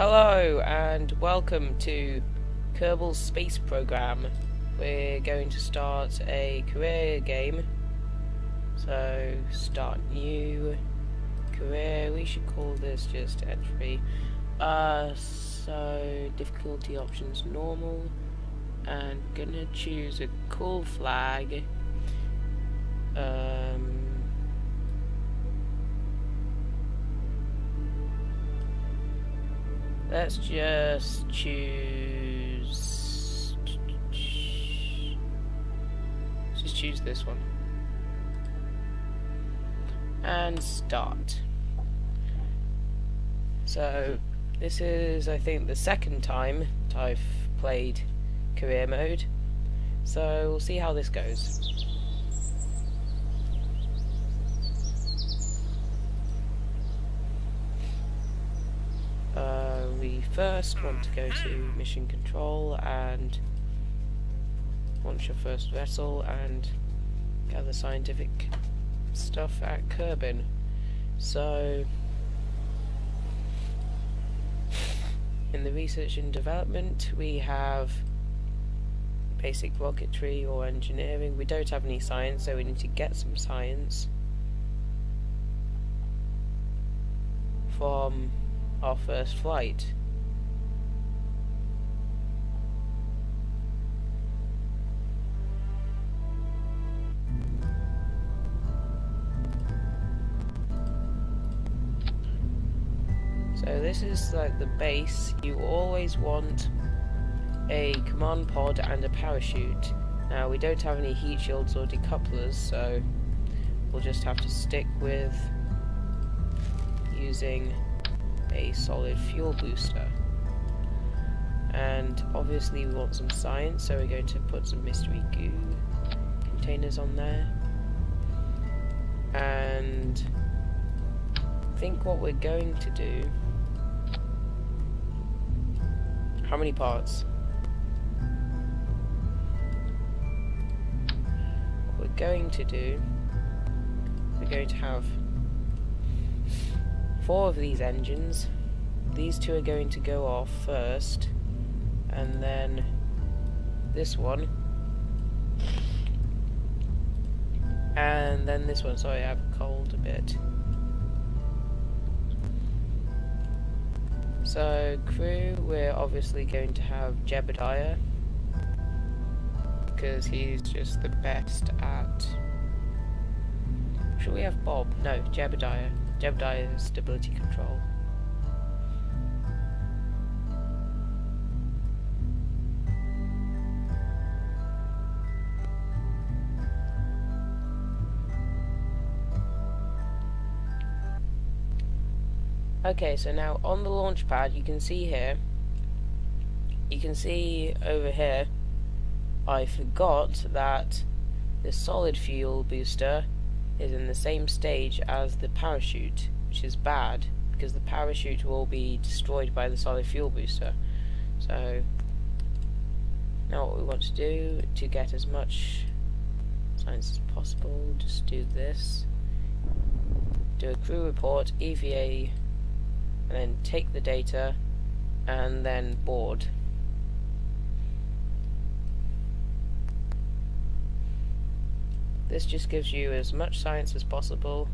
Hello and welcome to Kerbal's space program. We're going to start a career game. So start new career. We should call this just Entropy. So difficulty options normal, and gonna choose a cool flag. Let's just choose. Just choose this one. And start. So, this is, I think, the second time that I've played career mode. So, we'll see how this goes. We first want to go to mission control and launch your first vessel and gather scientific stuff at Kerbal. So in the research and development we have basic rocketry or engineering. We don't have any science, so we need to get some science from our first flight. So this is like the base. You always want a command pod and a parachute. Now we don't have any heat shields or decouplers, so we'll just have to stick with using a solid fuel booster. And obviously we want some science, so we're going to put some mystery goo containers on there. And I think what we're going to do... How many parts? What we're going to do... We're going to have 4 of these engines. These 2 are going to go off first, and then this one, and then this one. Sorry, I have a cold a bit. So crew, we're obviously going to have Jebediah, because he's just the best at... Should we have Bob? No, Jebediah. Jebediah is stability control. Okay, so now on the launch pad you can see here, over here, I forgot that the solid fuel booster is in the same stage as the parachute, which is bad because the parachute will be destroyed by the solid fuel booster. So now what we want to do to get as much science as possible, just do this, do a crew report, EVA, and then take the data and then board. This just gives you as much science as possible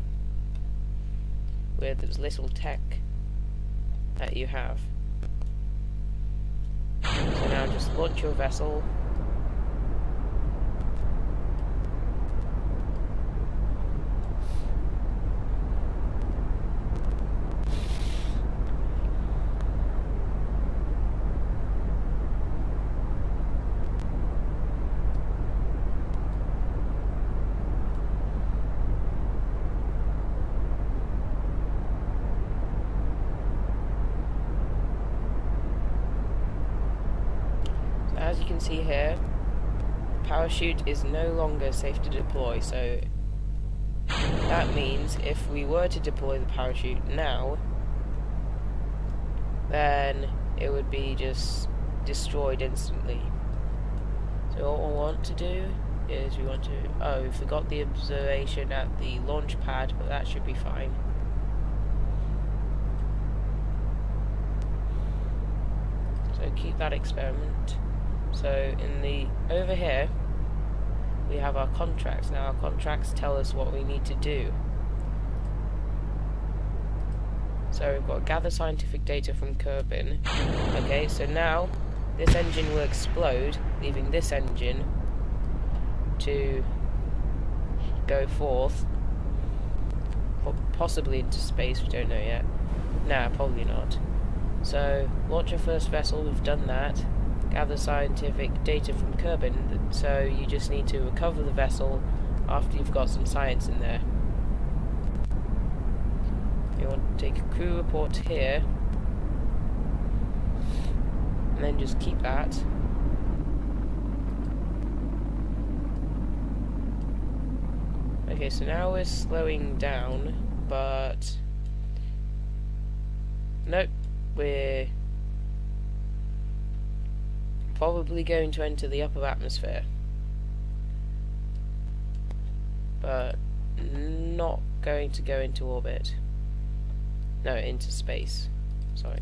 with as little tech that you have. So now just launch your vessel. As you can see here, the parachute is no longer safe to deploy, so that means if we were to deploy the parachute now, then it would be just destroyed instantly. So what we want to do is we forgot the observation at the launch pad, but that should be fine. so keep that experiment. So in the over here we have our contracts. Now our contracts tell us what we need to do. So we've got to gather scientific data from Kerbal. Okay, so now this engine will explode, leaving this engine to go forth, possibly into space, we don't know yet. Nah, probably not. So, launch your first vessel, we've done that. Gather scientific data from Kerbal, so you just need to recover the vessel after you've got some science in there. You want to take a crew report here, and then just keep that. Okay, so now we're slowing down, but nope, we're probably going to enter the upper atmosphere, but not going to go into orbit. No, into space. Sorry.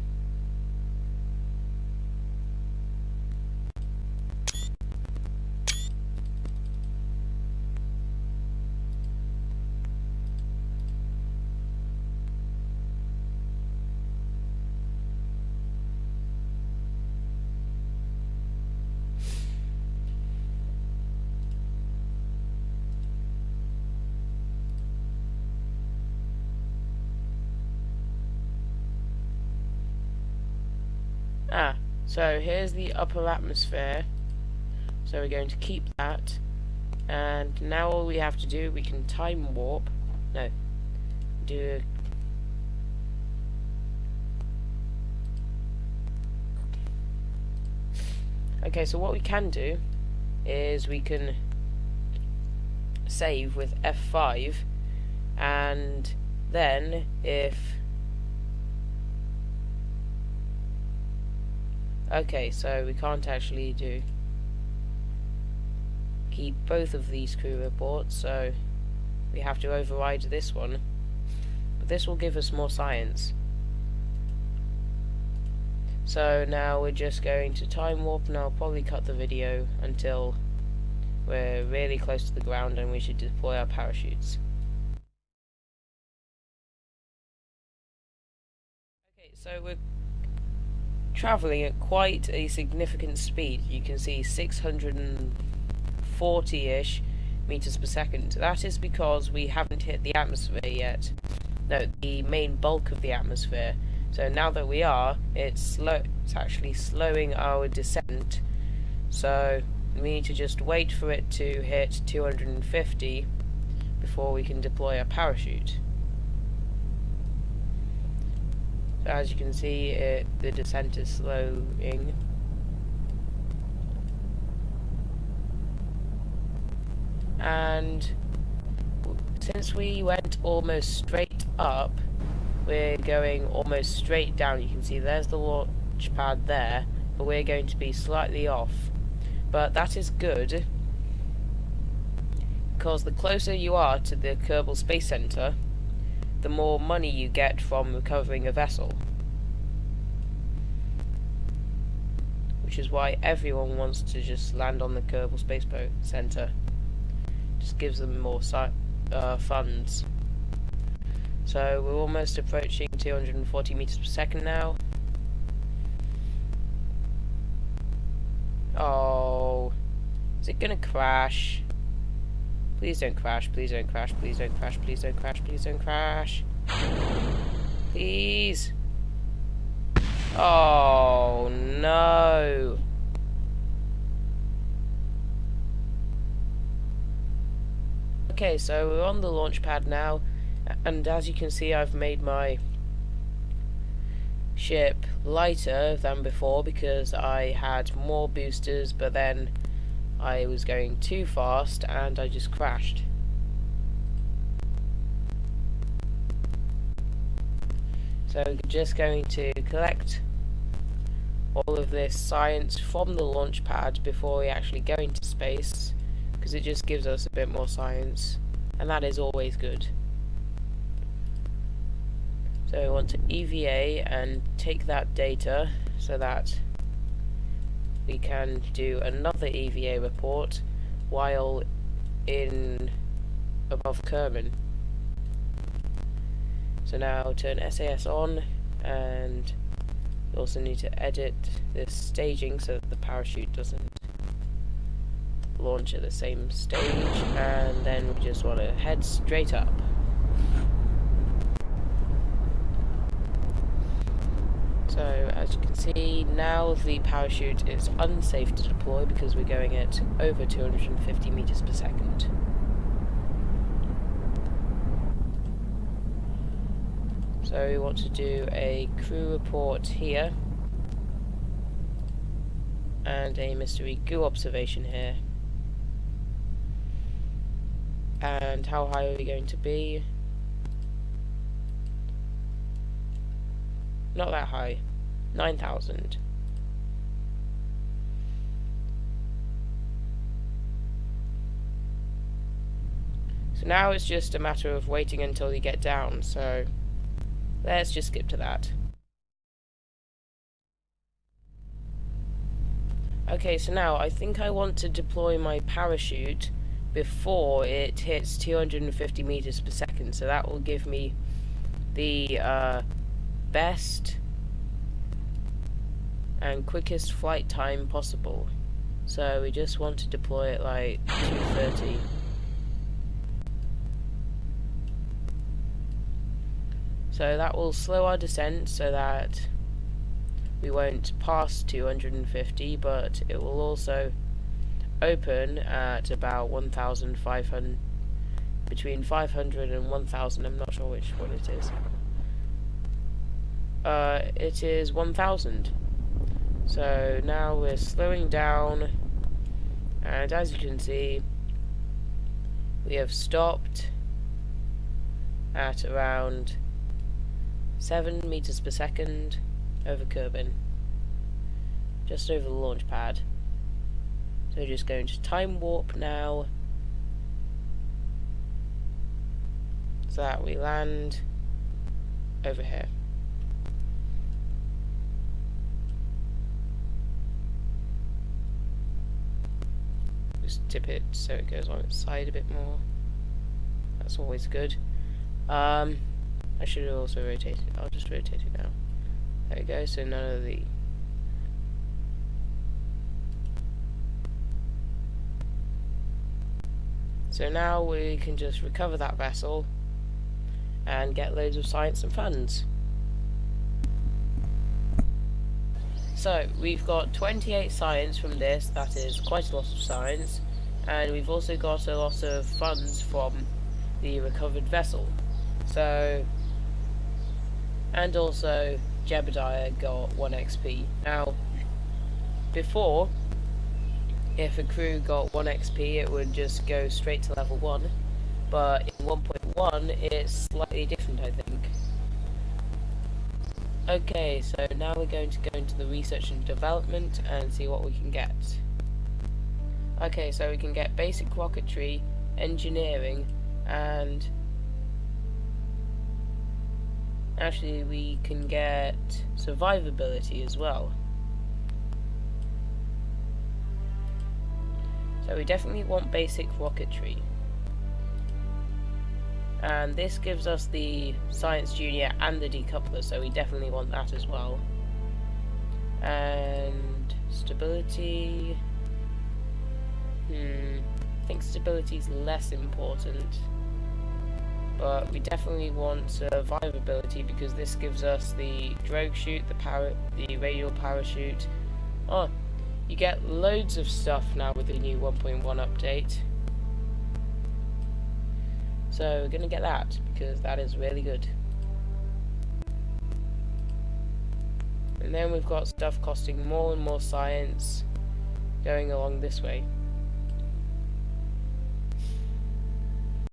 So here's the upper atmosphere, so we're going to keep that, and now all we have to do, we can time warp, okay, so what we can do is we can save with F5, and then if okay, so we can't actually keep both of these crew reports, so we have to override this one. But this will give us more science. So now we're just going to time warp, and I'll probably cut the video until we're really close to the ground and we should deploy our parachutes. Okay, so we're travelling at quite a significant speed. You can see 640-ish meters per second. That is because we haven't hit the atmosphere yet. No, the main bulk of the atmosphere. So now that we are, it's actually slowing our descent. So we need to just wait for it to hit 250 before we can deploy our parachute. As you can see, the descent is slowing. And since we went almost straight up, we're going almost straight down. You can see there's the launch pad there, but we're going to be slightly off. But that is good, because the closer you are to the Kerbal Space Center, the more money you get from recovering a vessel. Which is why everyone wants to just land on the Kerbal Space Center. Just gives them more funds. So we're almost approaching 240 meters per second now. Oh, is it gonna crash? Please don't crash, please don't crash, please don't crash, please don't crash, please don't crash. Please. Oh no. Okay, so we're on the launch pad now, and as you can see, I've made my ship lighter than before because I had more boosters, but then I was going too fast and I just crashed. So we're just going to collect all of this science from the launch pad before we actually go into space, because it just gives us a bit more science, and that is always good. So we want to EVA and take that data so that we can do another EVA report while in above Kerbal. So now turn SAS on, and you also need to edit this staging so that the parachute doesn't launch at the same stage, and then we just want to head straight up. So as you can see, now the parachute is unsafe to deploy because we're going at over 250 meters per second. So we want to do a crew report here and a mystery goo observation here. And how high are we going to be? Not that high. 9,000. So now it's just a matter of waiting until you get down, so let's just skip to that. Okay, so now I think I want to deploy my parachute before it hits 250 meters per second, so that will give me the best and quickest flight time possible. So we just want to deploy it like 230. So that will slow our descent so that we won't pass 250, but it will also open at about 1,500, between 500 and 1,000. I'm not sure which one it is. It is 1,000. So now we're slowing down, and as you can see, we have stopped at around 7 meters per second over Kerbal, just over the launch pad. So we're just going to time warp now, so that we land over here. Just tip it so it goes on its side a bit more. That's always good. I should also rotate it. I'll just rotate it now. There we go, so none of the... So now we can just recover that vessel and get loads of science and funds. So, we've got 28 science from this, that is quite a lot of science, and we've also got a lot of funds from the recovered vessel. So, and also Jebediah got 1 XP. Now, before, if a crew got 1 XP, it would just go straight to level 1, but in 1.1 it's slightly different, I think. Okay, so now we're going to go into the research and development and see what we can get. Okay, so we can get basic rocketry, engineering, and actually we can get survivability as well. So we definitely want basic rocketry. And this gives us the Science Junior and the decoupler, so we definitely want that as well. And stability... I think stability is less important. But we definitely want survivability because this gives us the drogue chute, the radial parachute. Oh, you get loads of stuff now with the new 1.1 update. So we're going to get that, because that is really good. And then we've got stuff costing more and more science going along this way.